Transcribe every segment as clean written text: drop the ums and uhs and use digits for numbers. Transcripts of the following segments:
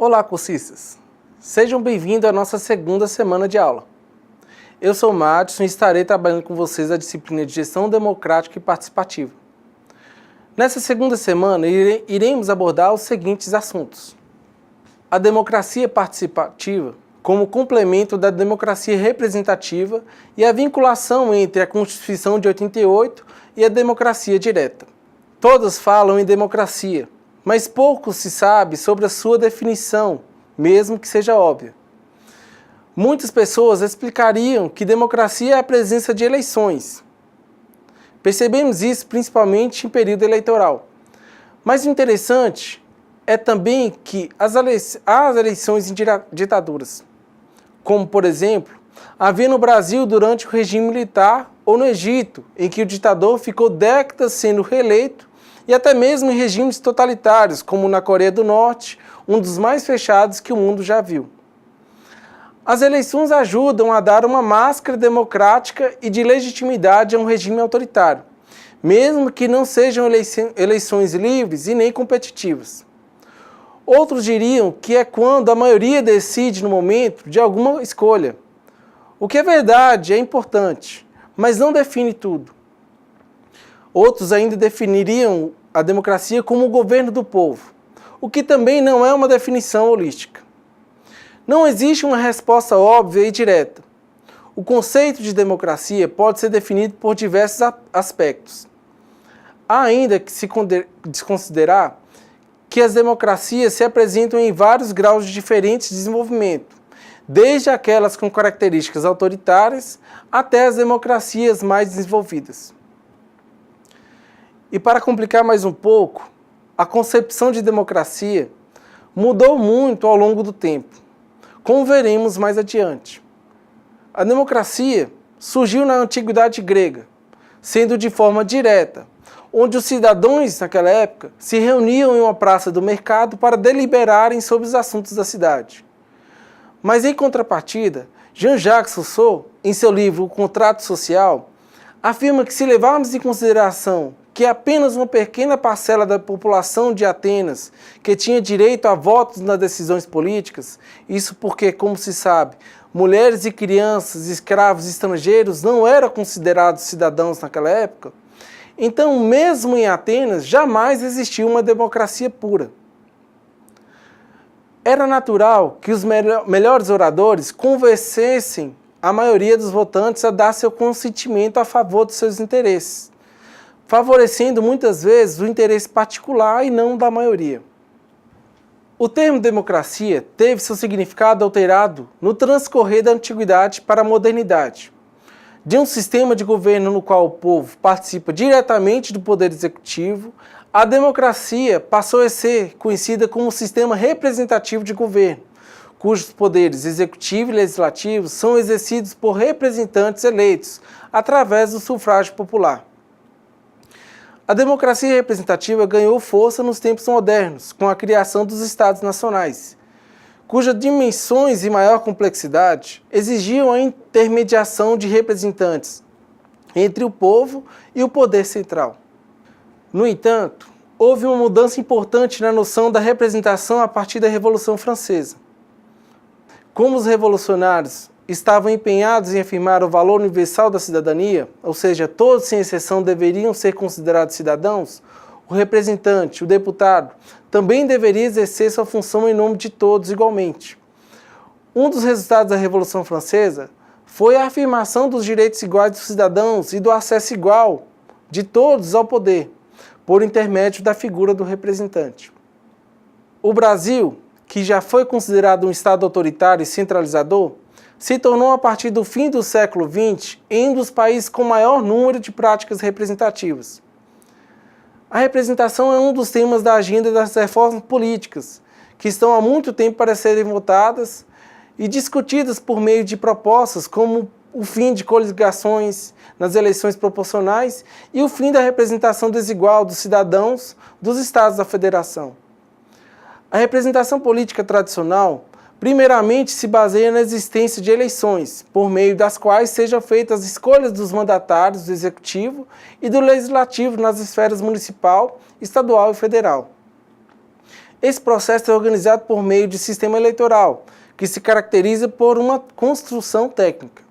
Olá, cursistas! Sejam bem-vindos à nossa segunda semana de aula. Eu sou o Madison e estarei trabalhando com vocês a disciplina de Gestão Democrática e Participativa. Nessa segunda semana, iremos abordar os seguintes assuntos. A democracia participativa como complemento da democracia representativa e a vinculação entre a Constituição de 88 e a democracia direta. Todos falam em democracia, mas pouco se sabe sobre a sua definição, mesmo que seja óbvia. Muitas pessoas explicariam que democracia é a presença de eleições. Percebemos isso principalmente em período eleitoral. Mas o interessante é também que há eleições em ditaduras, como, por exemplo, havia no Brasil durante o regime militar ou no Egito, em que o ditador ficou décadas sendo reeleito, e até mesmo em regimes totalitários, como na Coreia do Norte, um dos mais fechados que o mundo já viu. As eleições ajudam a dar uma máscara democrática e de legitimidade a um regime autoritário, mesmo que não sejam eleições livres e nem competitivas. Outros diriam que é quando a maioria decide no momento de alguma escolha. O que é verdade, é importante, mas não define tudo. Outros ainda definiriam a democracia como o governo do povo, o que também não é uma definição holística. Não existe uma resposta óbvia e direta. O conceito de democracia pode ser definido por diversos aspectos. Há ainda que se desconsiderar que as democracias se apresentam em vários graus de diferentes desenvolvimento, desde aquelas com características autoritárias até as democracias mais desenvolvidas. E para complicar mais um pouco, a concepção de democracia mudou muito ao longo do tempo, como veremos mais adiante. A democracia surgiu na antiguidade grega, sendo de forma direta, onde os cidadãos naquela época se reuniam em uma praça do mercado para deliberarem sobre os assuntos da cidade. Mas em contrapartida, Jean-Jacques Rousseau, em seu livro O Contrato Social, afirma que se levarmos em consideração que apenas uma pequena parcela da população de Atenas que tinha direito a votos nas decisões políticas, isso porque, como se sabe, mulheres e crianças, escravos estrangeiros não eram considerados cidadãos naquela época, então mesmo em Atenas jamais existiu uma democracia pura. Era natural que os melhores oradores convencessem a maioria dos votantes a dar seu consentimento a favor dos seus interesses, favorecendo muitas vezes o interesse particular e não da maioria. O termo democracia teve seu significado alterado no transcorrer da antiguidade para a modernidade. De um sistema de governo no qual o povo participa diretamente do poder executivo, a democracia passou a ser conhecida como um sistema representativo de governo, cujos poderes executivo e legislativo são exercidos por representantes eleitos através do sufrágio popular. A democracia representativa ganhou força nos tempos modernos, com a criação dos Estados Nacionais, cujas dimensões e maior complexidade exigiam a intermediação de representantes entre o povo e o poder central. No entanto, houve uma mudança importante na noção da representação a partir da Revolução Francesa. Como os revolucionários estavam empenhados em afirmar o valor universal da cidadania, ou seja, todos sem exceção deveriam ser considerados cidadãos, o representante, o deputado, também deveria exercer sua função em nome de todos igualmente. Um dos resultados da Revolução Francesa foi a afirmação dos direitos iguais dos cidadãos e do acesso igual de todos ao poder, por intermédio da figura do representante. O Brasil, que já foi considerado um Estado autoritário e centralizador, se tornou, a partir do fim do século XX, um dos países com maior número de práticas representativas. A representação é um dos temas da agenda das reformas políticas, que estão há muito tempo para serem votadas e discutidas por meio de propostas como o fim de coligações nas eleições proporcionais e o fim da representação desigual dos cidadãos dos estados da federação. A representação política tradicional primeiramente se baseia na existência de eleições, por meio das quais sejam feitas as escolhas dos mandatários do Executivo e do Legislativo nas esferas municipal, estadual e federal. Esse processo é organizado por meio de sistema eleitoral, que se caracteriza por uma construção técnica,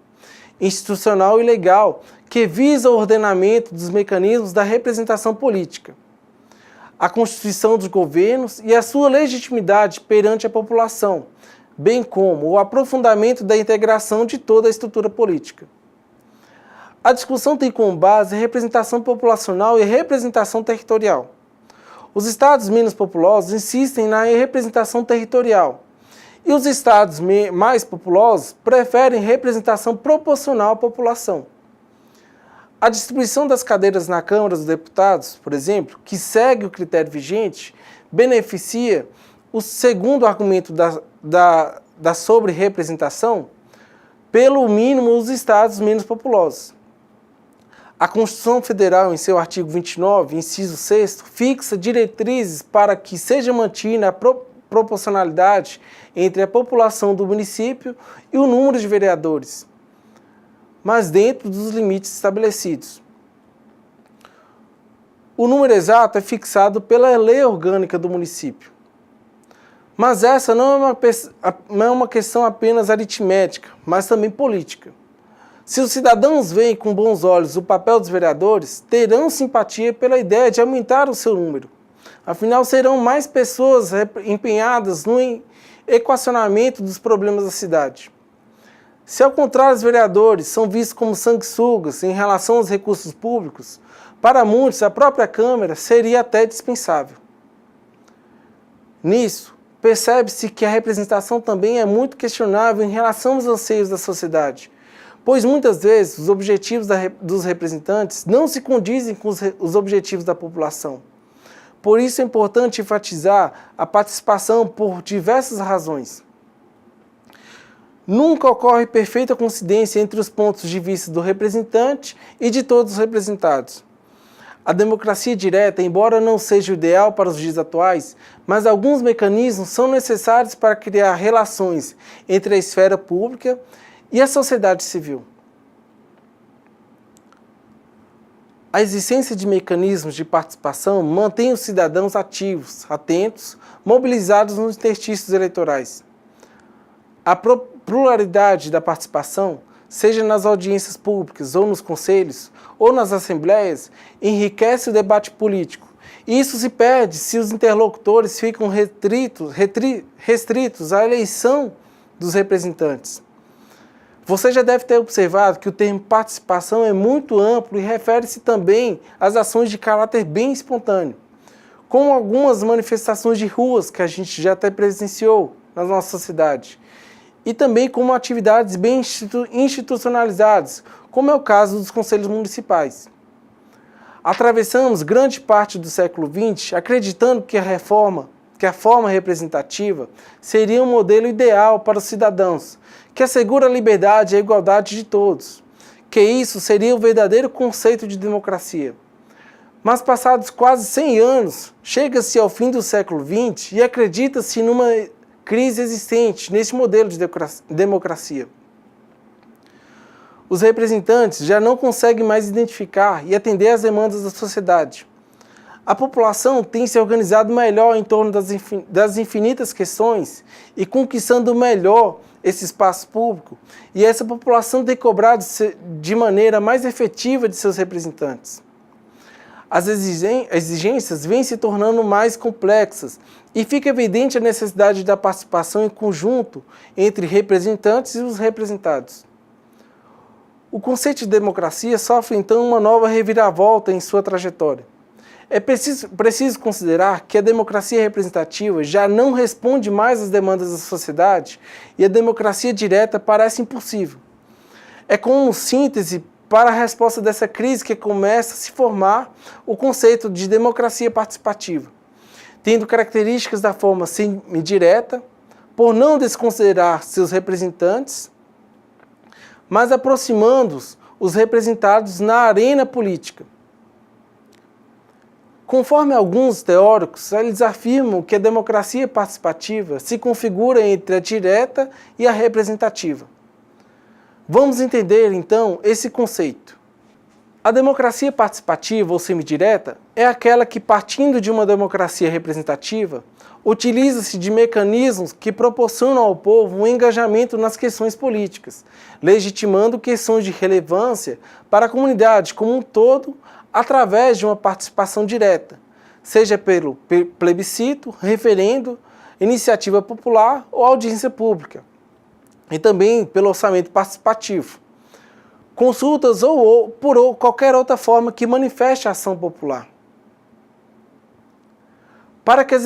institucional e legal, que visa o ordenamento dos mecanismos da representação política, a constituição dos governos e a sua legitimidade perante a população, bem como o aprofundamento da integração de toda a estrutura política. A discussão tem como base a representação populacional e a representação territorial. Os estados menos populosos insistem na representação territorial, e os estados mais populosos preferem representação proporcional à população. A distribuição das cadeiras na Câmara dos Deputados, por exemplo, que segue o critério vigente, beneficia, o segundo argumento da sobre-representação, pelo mínimo os estados menos populosos. A Constituição Federal, em seu artigo 29, inciso 6º, fixa diretrizes para que seja mantida a proporcionalidade entre a população do município e o número de vereadores, mas dentro dos limites estabelecidos. O número exato é fixado pela lei orgânica do município. Mas essa não é uma questão apenas aritmética, mas também política. Se os cidadãos veem com bons olhos o papel dos vereadores, terão simpatia pela ideia de aumentar o seu número. Afinal, serão mais pessoas empenhadas no equacionamento dos problemas da cidade. Se, ao contrário, os vereadores são vistos como sanguessugas em relação aos recursos públicos, para muitos a própria Câmara seria até dispensável. Nisso, percebe-se que a representação também é muito questionável em relação aos anseios da sociedade, pois muitas vezes os objetivos dos representantes não se condizem com os objetivos da população. Por isso é importante enfatizar a participação por diversas razões. Nunca ocorre perfeita coincidência entre os pontos de vista do representante e de todos os representados. A democracia direta, embora não seja o ideal para os dias atuais, mas alguns mecanismos são necessários para criar relações entre a esfera pública e a sociedade civil. A existência de mecanismos de participação mantém os cidadãos ativos, atentos, mobilizados nos interstícios eleitorais. A pluralidade da participação, seja nas audiências públicas, ou nos conselhos, ou nas assembleias, enriquece o debate político. E isso se perde se os interlocutores ficam restritos à eleição dos representantes. Você já deve ter observado que o termo participação é muito amplo e refere-se também às ações de caráter bem espontâneo, como algumas manifestações de ruas que a gente já até presenciou na nossa sociedade, e também como atividades bem institucionalizadas, como é o caso dos conselhos municipais. Atravessamos grande parte do século XX acreditando que a forma representativa seria um modelo ideal para os cidadãos, que assegura a liberdade e a igualdade de todos, que isso seria o verdadeiro conceito de democracia. Mas passados quase 100 anos, chega-se ao fim do século XX e acredita-se numa crise existente nesse modelo de democracia. Os representantes já não conseguem mais identificar e atender às demandas da sociedade. A população tem se organizado melhor em torno das infinitas questões e conquistando melhor esse espaço público, e essa população tem cobrado de maneira mais efetiva de seus representantes. As exigências vêm se tornando mais complexas e fica evidente a necessidade da participação em conjunto entre representantes e os representados. O conceito de democracia sofre então uma nova reviravolta em sua trajetória. É preciso considerar que a democracia representativa já não responde mais às demandas da sociedade e a democracia direta parece impossível. É como síntese para a resposta dessa crise que começa a se formar o conceito de democracia participativa, tendo características da forma semi-direta, por não desconsiderar seus representantes, mas aproximando os representados na arena política. Conforme alguns teóricos, eles afirmam que a democracia participativa se configura entre a direta e a representativa. Vamos entender, então, esse conceito. A democracia participativa ou semidireta é aquela que, partindo de uma democracia representativa, utiliza-se de mecanismos que proporcionam ao povo um engajamento nas questões políticas, legitimando questões de relevância para a comunidade como um todo através de uma participação direta, seja pelo plebiscito, referendo, iniciativa popular ou audiência pública, e também pelo orçamento participativo, consultas ou por qualquer outra forma que manifeste a ação popular. Para que as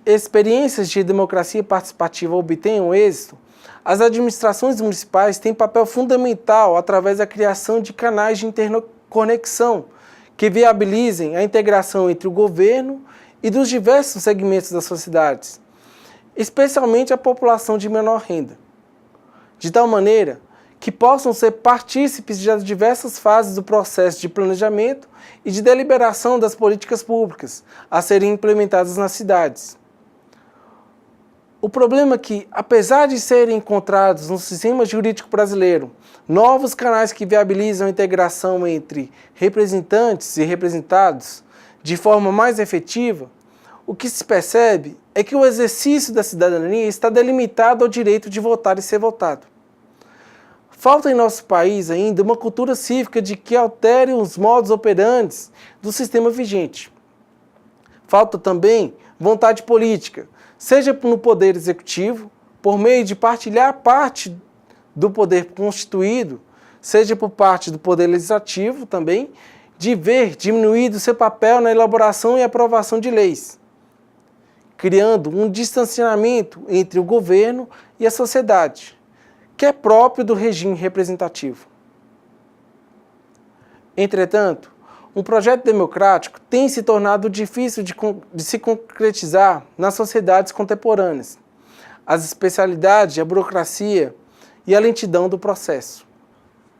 experiências de democracia participativa obtenham êxito, as administrações municipais têm papel fundamental através da criação de canais de interconexão que viabilizem a integração entre o governo e dos diversos segmentos das sociedades, especialmente a população de menor renda, de tal maneira que possam ser partícipes das diversas fases do processo de planejamento e de deliberação das políticas públicas a serem implementadas nas cidades. O problema é que, apesar de serem encontrados no sistema jurídico brasileiro novos canais que viabilizam a integração entre representantes e representados de forma mais efetiva, o que se percebe é que o exercício da cidadania está delimitado ao direito de votar e ser votado. Falta em nosso país ainda uma cultura cívica de que altere os modos operantes do sistema vigente. Falta também vontade política, seja no poder executivo, por meio de partilhar parte do poder constituído, seja por parte do poder legislativo também, de ver diminuído seu papel na elaboração e aprovação de leis, criando um distanciamento entre o governo e a sociedade, que é próprio do regime representativo. Entretanto, um projeto democrático tem se tornado difícil de se concretizar nas sociedades contemporâneas, as especialidades, a burocracia e a lentidão do processo.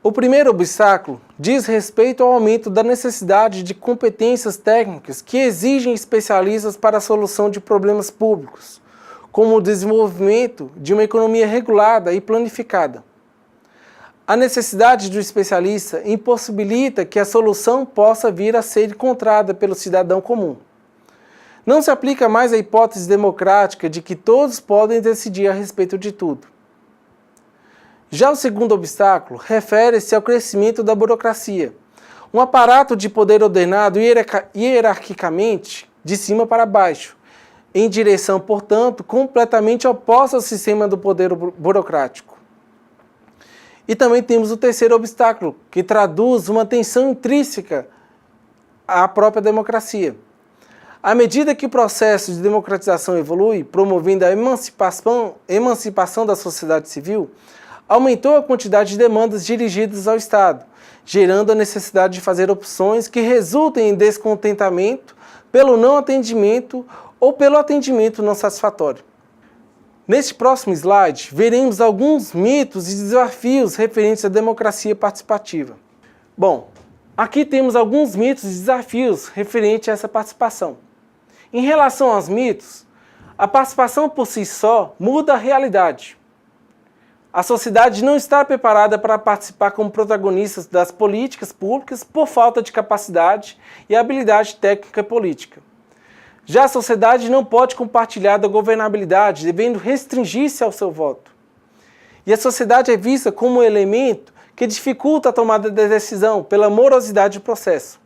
O primeiro obstáculo diz respeito ao aumento da necessidade de competências técnicas que exigem especialistas para a solução de problemas públicos, como o desenvolvimento de uma economia regulada e planificada. A necessidade do especialista impossibilita que a solução possa vir a ser encontrada pelo cidadão comum. Não se aplica mais a hipótese democrática de que todos podem decidir a respeito de tudo. Já o segundo obstáculo refere-se ao crescimento da burocracia, um aparato de poder ordenado hierarquicamente de cima para baixo, em direção, portanto, completamente oposta ao sistema do poder burocrático. E também temos o terceiro obstáculo, que traduz uma tensão intrínseca à própria democracia. À medida que o processo de democratização evolui, promovendo a emancipação da sociedade civil, aumentou a quantidade de demandas dirigidas ao Estado, gerando a necessidade de fazer opções que resultem em descontentamento pelo não atendimento ou pelo atendimento não satisfatório. Neste próximo slide, veremos alguns mitos e desafios referentes à democracia participativa. Bom, aqui temos alguns mitos e desafios referentes a essa participação. Em relação aos mitos, a participação por si só muda a realidade. A sociedade não está preparada para participar como protagonistas das políticas públicas por falta de capacidade e habilidade técnica política. Já a sociedade não pode compartilhar da governabilidade, devendo restringir-se ao seu voto. E a sociedade é vista como um elemento que dificulta a tomada de decisão pela morosidade do processo.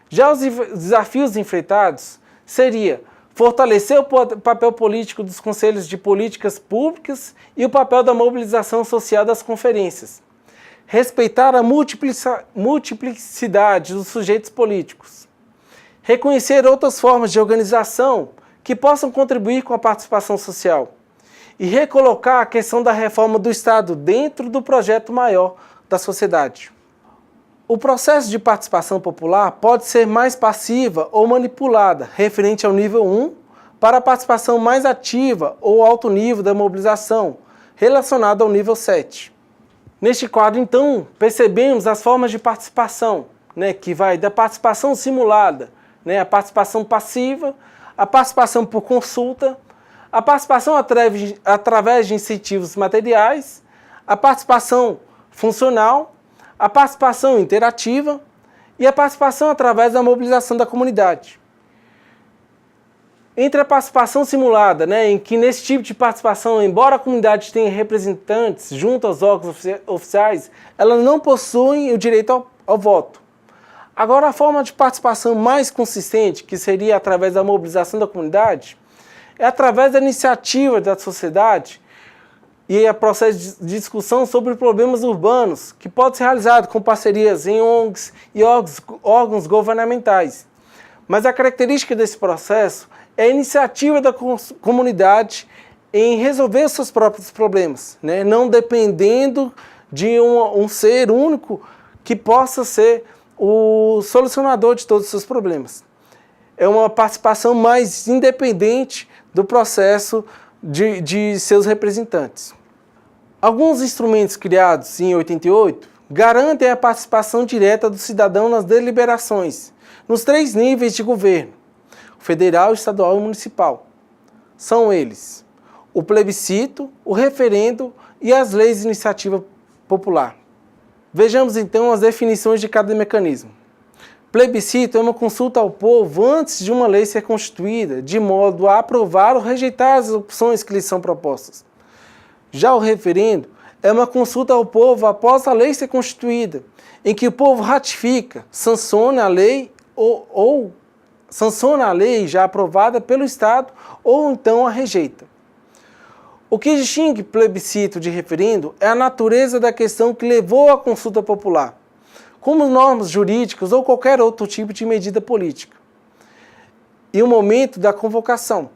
Já os desafios enfrentados seria fortalecer o papel político dos conselhos de políticas públicas e o papel da mobilização social das conferências. Respeitar a multiplicidade dos sujeitos políticos. Reconhecer outras formas de organização que possam contribuir com a participação social. E recolocar a questão da reforma do Estado dentro do projeto maior da sociedade. O processo de participação popular pode ser mais passiva ou manipulada, referente ao nível 1, para a participação mais ativa ou alto nível da mobilização, relacionada ao nível 7. Neste quadro, então, percebemos as formas de participação, que vai da participação simulada, a participação passiva, a participação por consulta, a participação através de incentivos materiais, a participação funcional, a participação interativa e a participação através da mobilização da comunidade. Entre a participação simulada, em que nesse tipo de participação, embora a comunidade tenha representantes junto aos órgãos oficiais, elas não possuem o direito ao voto. Agora, a forma de participação mais consistente, que seria através da mobilização da comunidade, é através da iniciativa da sociedade e a processo de discussão sobre problemas urbanos, que pode ser realizado com parcerias em ONGs e órgãos governamentais. Mas a característica desse processo é a iniciativa da comunidade em resolver os seus próprios problemas, não dependendo de um ser único que possa ser o solucionador de todos os seus problemas. É uma participação mais independente do processo de seus representantes. Alguns instrumentos criados em 88 garantem a participação direta do cidadão nas deliberações, nos 3 níveis de governo: federal, estadual e municipal. São eles: o plebiscito, o referendo e as leis de iniciativa popular. Vejamos então as definições de cada mecanismo. Plebiscito é uma consulta ao povo antes de uma lei ser constituída, de modo a aprovar ou rejeitar as opções que lhes são propostas. Já o referendo é uma consulta ao povo após a lei ser constituída, em que o povo ratifica, sanciona a lei ou sanciona a lei já aprovada pelo Estado ou então a rejeita. O que distingue plebiscito de referendo é a natureza da questão que levou à consulta popular, como normas jurídicas ou qualquer outro tipo de medida política, e o momento da convocação.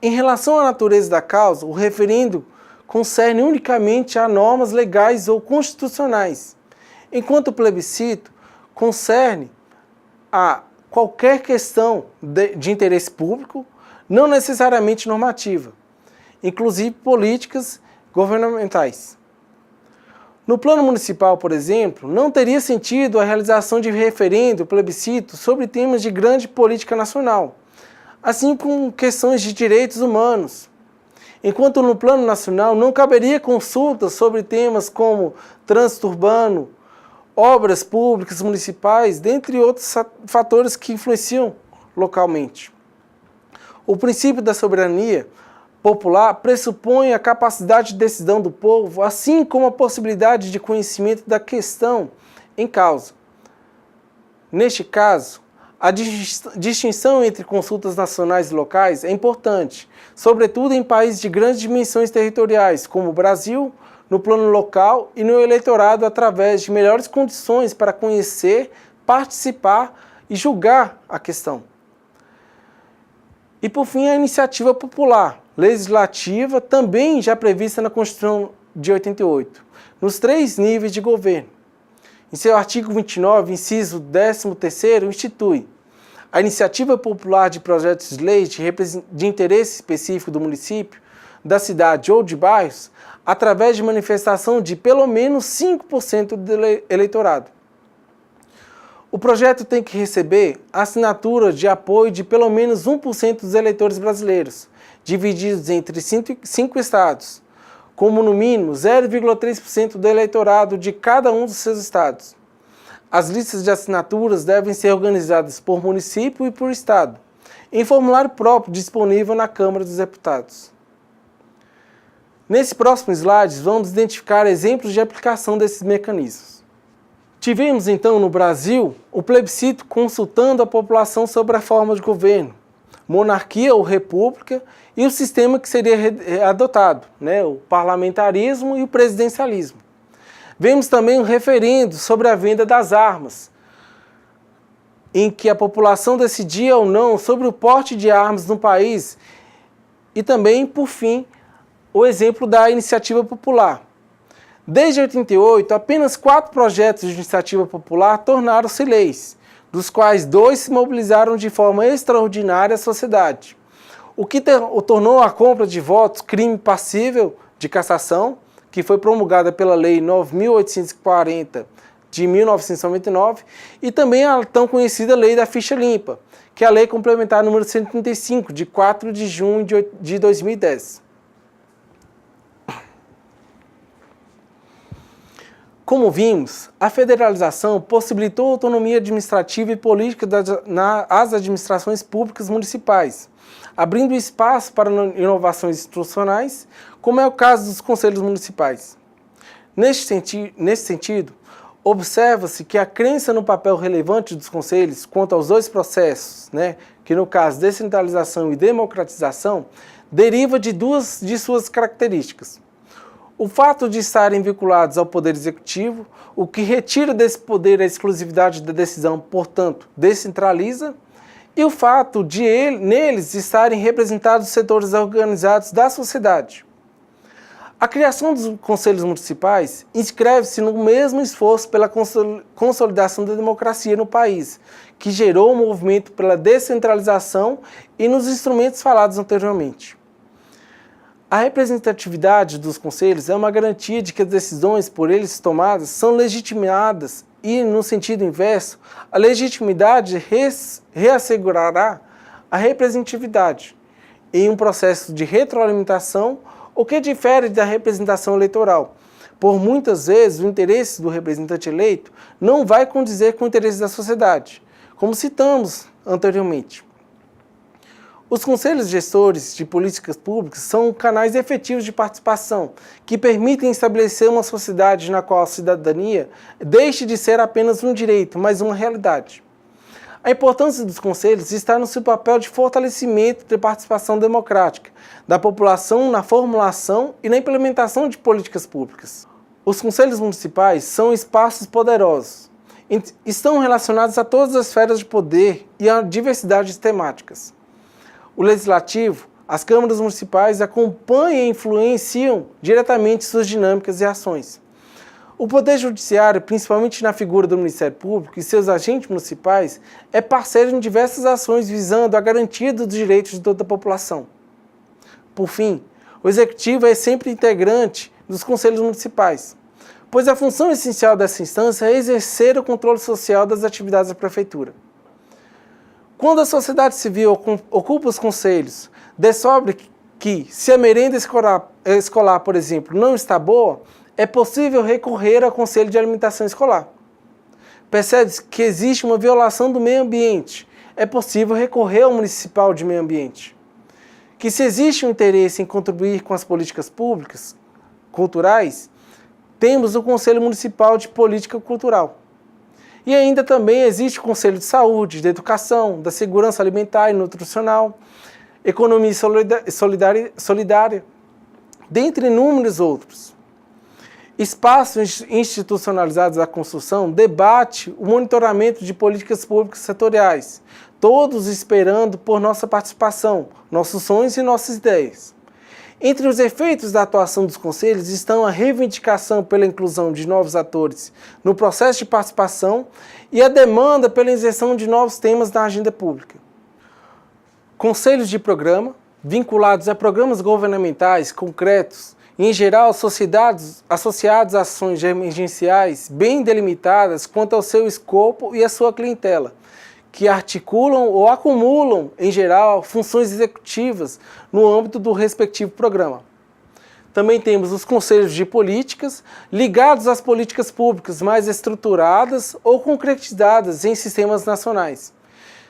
Em relação à natureza da causa, o referendo concerne unicamente a normas legais ou constitucionais, enquanto o plebiscito concerne a qualquer questão de interesse público, não necessariamente normativa, inclusive políticas governamentais. No plano municipal, por exemplo, não teria sentido a realização de referendo, plebiscito, sobre temas de grande política nacional, assim como questões de direitos humanos. Enquanto no plano nacional não caberia consultas sobre temas como trânsito urbano, obras públicas municipais, dentre outros fatores que influenciam localmente. O princípio da soberania popular pressupõe a capacidade de decisão do povo, assim como a possibilidade de conhecimento da questão em causa. Neste caso, a distinção entre consultas nacionais e locais é importante, sobretudo em países de grandes dimensões territoriais, como o Brasil, no plano local e no eleitorado através de melhores condições para conhecer, participar e julgar a questão. E por fim, a iniciativa popular, legislativa, também já prevista na Constituição de 88, nos 3 níveis de governo. Em seu artigo 29, inciso 13º, institui a iniciativa popular de projetos de lei de interesse específico do município, da cidade ou de bairros, através de manifestação de pelo menos 5% do eleitorado. O projeto tem que receber assinatura de apoio de pelo menos 1% dos eleitores brasileiros, divididos entre 5 estados, como no mínimo 0,3% do eleitorado de cada um dos seus estados. As listas de assinaturas devem ser organizadas por município e por estado, em formulário próprio disponível na Câmara dos Deputados. Nesse próximo slide, vamos identificar exemplos de aplicação desses mecanismos. Tivemos então no Brasil o plebiscito consultando a população sobre a forma de governo, monarquia ou república e o sistema que seria adotado, o parlamentarismo e o presidencialismo. Vemos também um referendo sobre a venda das armas, em que a população decidia ou não sobre o porte de armas no país e também, por fim, o exemplo da iniciativa popular. Desde 88, apenas 4 projetos de iniciativa popular tornaram-se leis, dos quais 2 se mobilizaram de forma extraordinária a sociedade, o que tornou a compra de votos crime passível de cassação, que foi promulgada pela Lei 9.840 de 1999, e também a tão conhecida Lei da Ficha Limpa, que é a Lei Complementar número 135, de 4 de junho de 2010. Como vimos, a federalização possibilitou autonomia administrativa e política às administrações públicas municipais, abrindo espaço para inovações institucionais, como é o caso dos conselhos municipais. Nesse sentido, observa-se que a crença no papel relevante dos conselhos quanto aos dois processos, que no caso descentralização e democratização, deriva de duas de suas características. O fato de estarem vinculados ao Poder Executivo, o que retira desse poder a exclusividade da decisão, portanto, descentraliza, e o fato de neles estarem representados setores organizados da sociedade. A criação dos conselhos municipais inscreve-se no mesmo esforço pela consolidação da democracia no país, que gerou o movimento pela descentralização e nos instrumentos falados anteriormente. A representatividade dos conselhos é uma garantia de que as decisões por eles tomadas são legitimadas e, no sentido inverso, a legitimidade reassegurará a representatividade em um processo de retroalimentação, o que difere da representação eleitoral. Por muitas vezes, o interesse do representante eleito não vai condizer com o interesse da sociedade, como citamos anteriormente. Os conselhos gestores de políticas públicas são canais efetivos de participação que permitem estabelecer uma sociedade na qual a cidadania deixe de ser apenas um direito, mas uma realidade. A importância dos conselhos está no seu papel de fortalecimento da participação democrática da população na formulação e na implementação de políticas públicas. Os conselhos municipais são espaços poderosos. Estão relacionados a todas as esferas de poder e a diversidade de temáticas. O Legislativo, as câmaras municipais acompanham e influenciam diretamente suas dinâmicas e ações. O Poder Judiciário, principalmente na figura do Ministério Público e seus agentes municipais, é parceiro em diversas ações visando a garantia dos direitos de toda a população. Por fim, o Executivo é sempre integrante dos conselhos municipais, pois a função essencial dessa instância é exercer o controle social das atividades da Prefeitura. Quando a sociedade civil ocupa os conselhos, descobre que, se a merenda escolar, por exemplo, não está boa, é possível recorrer ao Conselho de Alimentação Escolar. Percebe-se que existe uma violação do meio ambiente, é possível recorrer ao Municipal de Meio Ambiente. Que se existe um interesse em contribuir com as políticas públicas, culturais, temos o Conselho Municipal de Política Cultural. E ainda também existe o Conselho de Saúde, de Educação, da Segurança Alimentar e Nutricional, Economia Solidária, dentre inúmeros outros. Espaços institucionalizados da construção debate o monitoramento de políticas públicas setoriais, todos esperando por nossa participação, nossos sonhos e nossas ideias. Entre os efeitos da atuação dos conselhos estão a reivindicação pela inclusão de novos atores no processo de participação e a demanda pela inserção de novos temas na agenda pública. Conselhos de programa, vinculados a programas governamentais concretos, e, em geral, associados a ações emergenciais bem delimitadas quanto ao seu escopo e à sua clientela, que articulam ou acumulam, em geral, funções executivas no âmbito do respectivo programa. Também temos os conselhos de políticas, ligados às políticas públicas mais estruturadas ou concretizadas em sistemas nacionais.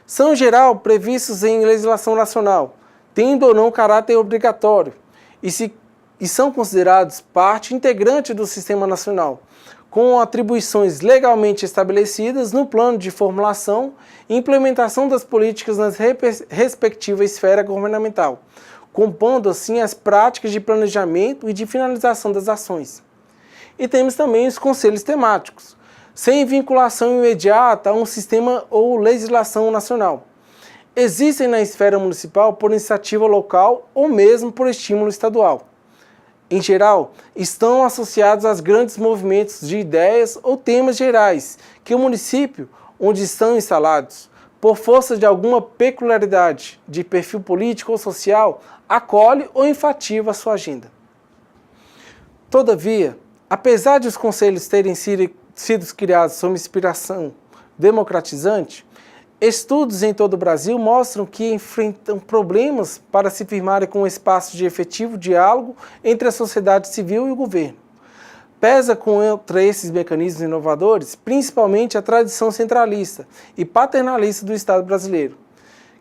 São, em geral, previstos em legislação nacional, tendo ou não caráter obrigatório, e são considerados parte integrante do sistema nacional, com atribuições legalmente estabelecidas no plano de formulação e implementação das políticas na respectiva esfera governamental, compondo assim as práticas de planejamento e de finalização das ações. E temos também os conselhos temáticos, sem vinculação imediata a um sistema ou legislação nacional. Existem na esfera municipal por iniciativa local ou mesmo por estímulo estadual. Em geral, estão associados a grandes movimentos de ideias ou temas gerais que o município, onde estão instalados, por força de alguma peculiaridade de perfil político ou social, acolhe ou enfativa a sua agenda. Todavia, apesar de os conselhos terem sido criados sob inspiração democratizante, estudos em todo o Brasil mostram que enfrentam problemas para se firmarem com um espaço de efetivo diálogo entre a sociedade civil e o governo. Pesa contra esses mecanismos inovadores, principalmente a tradição centralista e paternalista do Estado brasileiro,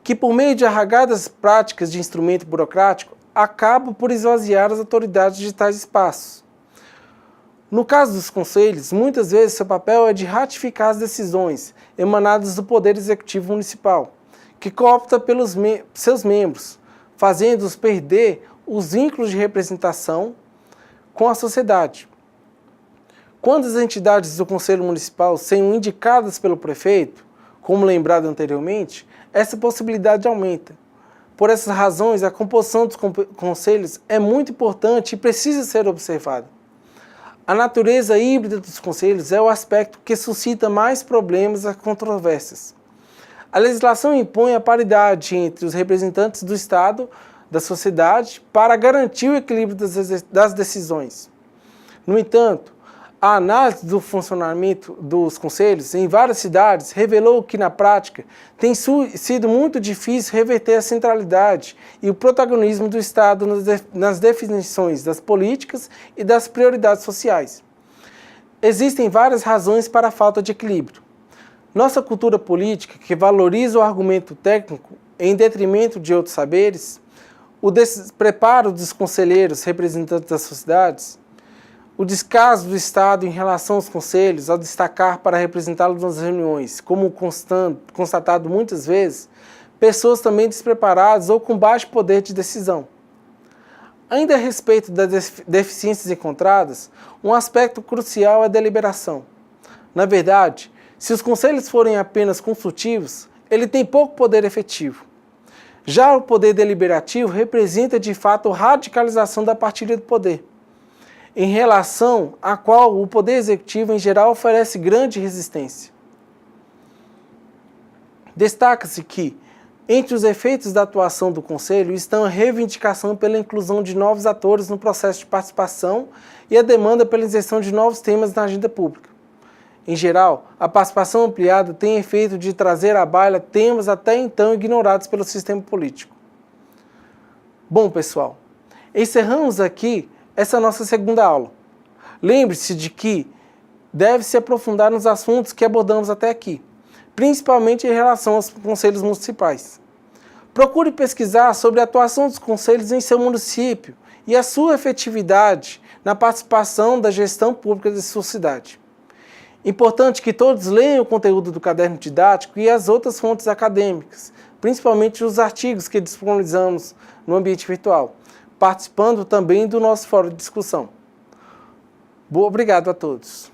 que por meio de arragadas práticas de instrumento burocrático, acaba por esvaziar as autoridades de tais espaços. No caso dos conselhos, muitas vezes seu papel é de ratificar as decisões emanadas do Poder Executivo Municipal, que coopta pelos seus membros, fazendo-os perder os vínculos de representação com a sociedade. Quando as entidades do Conselho Municipal são indicadas pelo prefeito, como lembrado anteriormente, essa possibilidade aumenta. Por essas razões, a composição dos conselhos é muito importante e precisa ser observada. A natureza híbrida dos conselhos é o aspecto que suscita mais problemas e controvérsias. A legislação impõe a paridade entre os representantes do Estado, da sociedade, para garantir o equilíbrio das decisões. No entanto, a análise do funcionamento dos conselhos em várias cidades revelou que, na prática, tem sido muito difícil reverter a centralidade e o protagonismo do Estado nas definições das políticas e das prioridades sociais. Existem várias razões para a falta de equilíbrio. Nossa cultura política, que valoriza o argumento técnico em detrimento de outros saberes, o despreparo dos conselheiros representantes das sociedades, o descaso do Estado em relação aos conselhos ao destacar para representá-los nas reuniões, como constatado muitas vezes, pessoas também despreparadas ou com baixo poder de decisão. Ainda a respeito das deficiências encontradas, um aspecto crucial é a deliberação. Na verdade, se os conselhos forem apenas consultivos, ele tem pouco poder efetivo. Já o poder deliberativo representa de fato a radicalização da partilha do poder, em relação à qual o Poder Executivo, em geral, oferece grande resistência. Destaca-se que, entre os efeitos da atuação do Conselho, estão a reivindicação pela inclusão de novos atores no processo de participação e a demanda pela inserção de novos temas na agenda pública. Em geral, a participação ampliada tem efeito de trazer à baila temas até então ignorados pelo sistema político. Bom, pessoal, encerramos aqui essa é a nossa segunda aula. Lembre-se de que deve se aprofundar nos assuntos que abordamos até aqui, principalmente em relação aos conselhos municipais. Procure pesquisar sobre a atuação dos conselhos em seu município e a sua efetividade na participação da gestão pública de sua cidade. Importante que todos leiam o conteúdo do caderno didático e as outras fontes acadêmicas, principalmente os artigos que disponibilizamos no ambiente virtual, participando também do nosso fórum de discussão. Obrigado a todos.